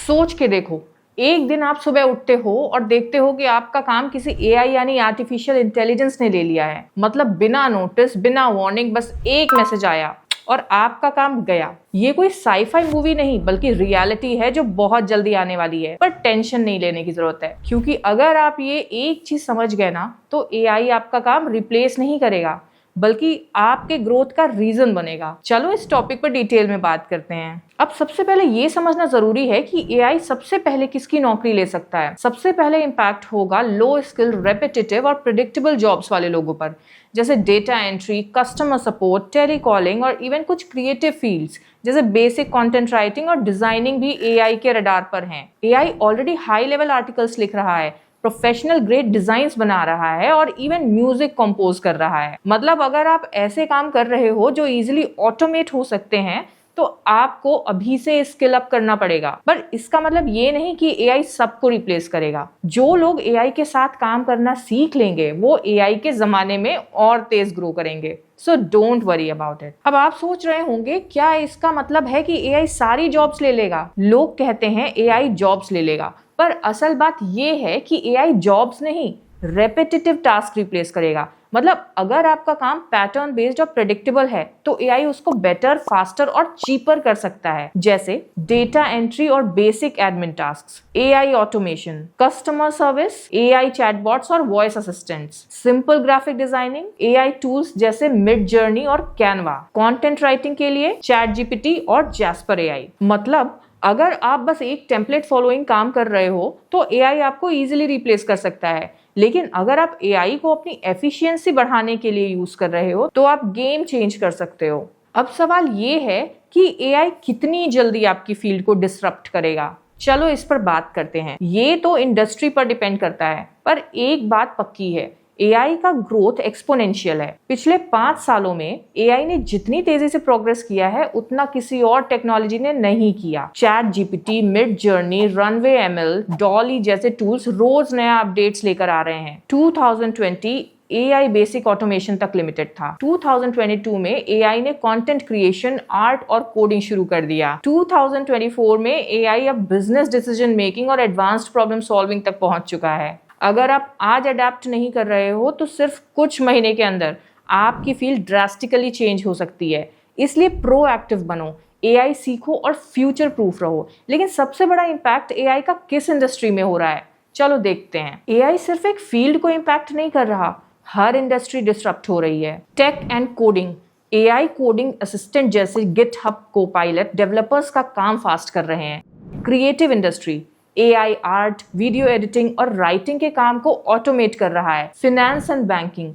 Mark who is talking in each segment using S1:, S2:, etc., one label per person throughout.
S1: सोच के देखो, एक दिन आप सुबह उठते हो और देखते हो कि आपका काम किसी एआई यानी आर्टिफिशियल इंटेलिजेंस ने ले लिया है। मतलब बिना नोटिस, बिना वार्निंग, बस एक मैसेज आया और आपका काम गया। ये कोई साईफाई मूवी नहीं बल्कि रियलिटी है जो बहुत जल्दी आने वाली है। पर टेंशन नहीं लेने की जरूरत है, क्योंकि अगर आप ये एक चीज समझ गए ना, तो एआई आपका काम रिप्लेस नहीं करेगा बल्कि आपके ग्रोथ का रीजन बनेगा। चलो इस टॉपिक पर डिटेल में बात करते हैं। अब सबसे पहले ये समझना जरूरी है कि एआई सबसे पहले किसकी नौकरी ले सकता है। सबसे पहले इम्पैक्ट होगा लो स्किल, रेपिटेटिव और प्रिडिक्टेबल जॉब्स वाले लोगों पर, जैसे data entry, customer support, telecalling और इवन कुछ क्रिएटिव फील्ड्स जैसे बेसिक कंटेंट राइटिंग और डिजाइनिंग भी एआई के रडार पर हैं। AI already high level articles लिख रहा है, प्रोफेशनल ग्रेड डिजाइन्स बना रहा है और इवन म्यूजिक कंपोज कर रहा है। मतलब अगर आप ऐसे काम कर रहे हो जो इजीली ऑटोमेट हो सकते हैं, तो आपको अभी से स्किल अप करना पड़ेगा। पर इसका मतलब ये नहीं कि एआई सबको रिप्लेस करेगा। जो लोग एआई के साथ काम करना सीख लेंगे वो एआई के जमाने में और तेज ग्रो करेंगे। So don't worry about it. अब आप सोच रहे होंगे, क्या इसका मतलब है कि एआई सारी जॉब्स ले लेगा? लोग कहते हैं एआई जॉब्स ले लेगा, पर असल बात ये है कि एआई जॉब्स नहीं, रेपिटेटिव टास्क रिप्लेस करेगा। मतलब अगर आपका काम पैटर्न बेस्ड और प्रेडिक्टेबल है, तो एआई उसको बेटर, फास्टर और चीपर कर सकता है। जैसे डेटा एंट्री और basic admin tasks, AI automation, customer service, AI chatbots और voice assistants, simple graphic designing, AI tools जैसे मिड जर्नी और कैनवा, कंटेंट राइटिंग के लिए चैट जीपीटी और जैस्पर एआई। मतलब अगर आप बस एक टेम्पलेट फॉलोइंग काम कर रहे हो तो एआई आपको इजीली रिप्लेस कर सकता है, लेकिन अगर आप एआई को अपनी एफिशिएंसी बढ़ाने के लिए यूज कर रहे हो तो आप गेम चेंज कर सकते हो। अब सवाल ये है कि एआई कितनी जल्दी आपकी फील्ड को डिसरप्ट करेगा। चलो इस पर बात करते हैं। ये तो इंडस्ट्री पर डिपेंड करता है, पर एक बात पक्की है, एआई का ग्रोथ एक्सपोनेंशियल है। पिछले 5 सालों में एआई ने जितनी तेजी से प्रोग्रेस किया है उतना किसी और टेक्नोलॉजी ने नहीं किया। Chat GPT, mid journey, runway ML, Dolly जैसे टूल्स रोज नया अपडेट्स लेकर आ रहे हैं। 2020 एआई बेसिक ऑटोमेशन तक लिमिटेड था। 2022 में एआई ने कंटेंट क्रिएशन, आर्ट और कोडिंग शुरू कर दिया। 2024 में एआई अब बिजनेस डिसीजन मेकिंग और एडवांस्ड प्रॉब्लम सॉल्विंग तक पहुंच चुका है। अगर आप आज अडेप्ट नहीं कर रहे हो तो सिर्फ कुछ महीने के अंदर आपकी फील्ड ड्रास्टिकली चेंज हो सकती है। इसलिए प्रोएक्टिव बनो, एआई सीखो और फ्यूचर प्रूफ रहो। लेकिन सबसे बड़ा इम्पैक्ट एआई का किस इंडस्ट्री में हो रहा है, चलो देखते हैं। एआई सिर्फ एक फील्ड को इम्पैक्ट नहीं कर रहा, हर इंडस्ट्री डिसरप्ट हो रही है। Tech and coding, AI coding assistant जैसे गिटहब कोपायलट डेवलपर्स का काम फास्ट कर रहे हैं। Creative industry, AI art, video editing और राइटिंग के काम को ऑटोमेट कर रहा है। Finance and banking,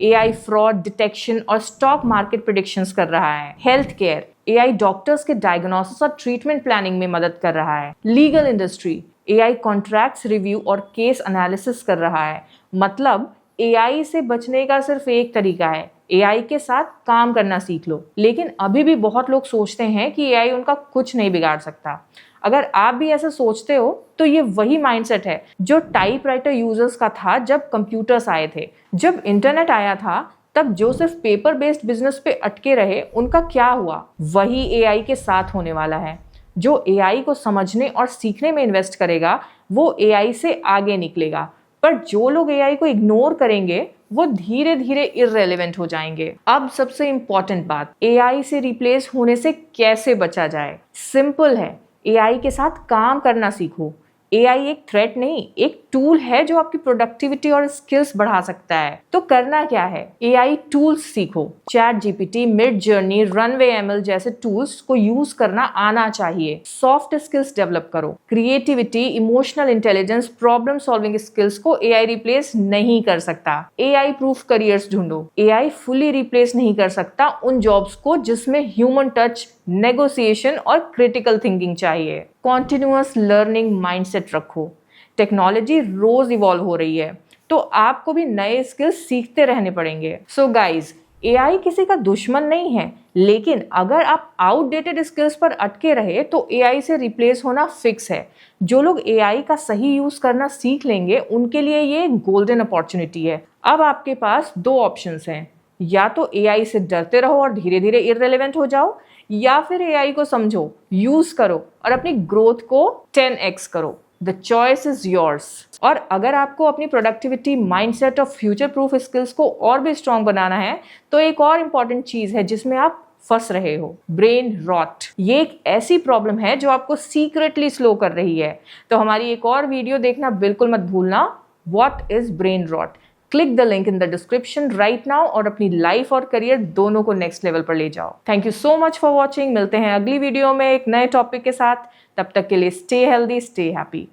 S1: AI fraud detection और स्टॉक मार्केट प्रेडिक्शंस कर रहा है। हेल्थ केयर, एआई डॉक्टर्स के डायग्नोसिस और ट्रीटमेंट प्लानिंग में मदद कर रहा है। Legal industry, AI contracts review और केस एनालिसिस कर रहा है। मतलब एआई से बचने का सिर्फ एक तरीका है, एआई के साथ काम करना सीख लो। लेकिन अभी भी बहुत लोग सोचते हैं कि एआई उनका कुछ नहीं बिगाड़ सकता। अगर आप भी ऐसा सोचते हो तो ये वही माइंडसेट है जो टाइपराइटर यूजर्स का था जब कंप्यूटर्स आए थे। जब इंटरनेट आया था तब जो सिर्फ पेपर बेस्ड बिजनेस पे अटके रहे उनका क्या हुआ, वही एआई के साथ होने वाला है। जो एआई को समझने और सीखने में इन्वेस्ट करेगा वो एआई से आगे निकलेगा, पर जो लोग एआई को इग्नोर करेंगे वो धीरे धीरे इररेलेवेंट हो जाएंगे। अब सबसे इंपॉर्टेंट बात, एआई से रिप्लेस होने से कैसे बचा जाए। सिंपल है, एआई के साथ काम करना सीखो। एआई एक थ्रेट नहीं, एक टूल है जो आपकी प्रोडक्टिविटी और स्किल्स बढ़ा सकता है। तो करना क्या है, एआई टूल्स सीखो। Chat GPT, mid journey, runway ML जैसे टूल्स को यूज करना आना चाहिए। सॉफ्ट स्किल्स डेवलप करो। Creativity, emotional intelligence, problem solving skills को एआई रिप्लेस नहीं कर सकता। एआई प्रूफ करियर्स ढूंढो। एआई फुली रिप्लेस नहीं कर सकता उन जॉब्स को जिसमें ह्यूमन टच, नेगोशिएशन और क्रिटिकल थिंकिंग चाहिए। कॉन्टिन्यूअस लर्निंग माइंडसेट रखो। टेक्नोलॉजी रोज इवॉल्व हो रही है, तो आपको भी नए स्किल्स सीखते रहने पड़ेंगे। सो गाइज, एआई किसी का दुश्मन नहीं है, लेकिन अगर आप आउटडेटेड स्किल्स पर अटके रहे तो एआई से रिप्लेस होना फिक्स है। जो लोग एआई का सही यूज करना सीख लेंगे उनके लिए ये गोल्डन अपॉर्चुनिटी है। अब आपके पास 2 ऑप्शंस हैं, या तो एआई से डरते रहो और धीरे धीरे इररिलेवेंट हो जाओ, या फिर एआई को समझो, यूज करो और अपनी ग्रोथ को 10x करो। The choice is yours. और अगर आपको अपनी प्रोडक्टिविटी, माइंडसेट और फ्यूचर प्रूफ स्किल्स को और भी स्ट्रॉन्ग बनाना है तो एक और इंपॉर्टेंट चीज है जिसमें आप फंस रहे हो, ब्रेन रॉट। ये एक ऐसी प्रॉब्लम है जो आपको सीक्रेटली स्लो कर रही है। तो हमारी एक और वीडियो देखना बिल्कुल मत भूलना, what is brain rot. Click the link in the description right now और अपनी लाइफ और करियर दोनों को नेक्स्ट लेवल पर ले जाओ। Thank you so much for watching. मिलते हैं अगली वीडियो में एक नए टॉपिक के साथ। तब तक के लिए स्टे हेल्दी, स्टे हैप्पी।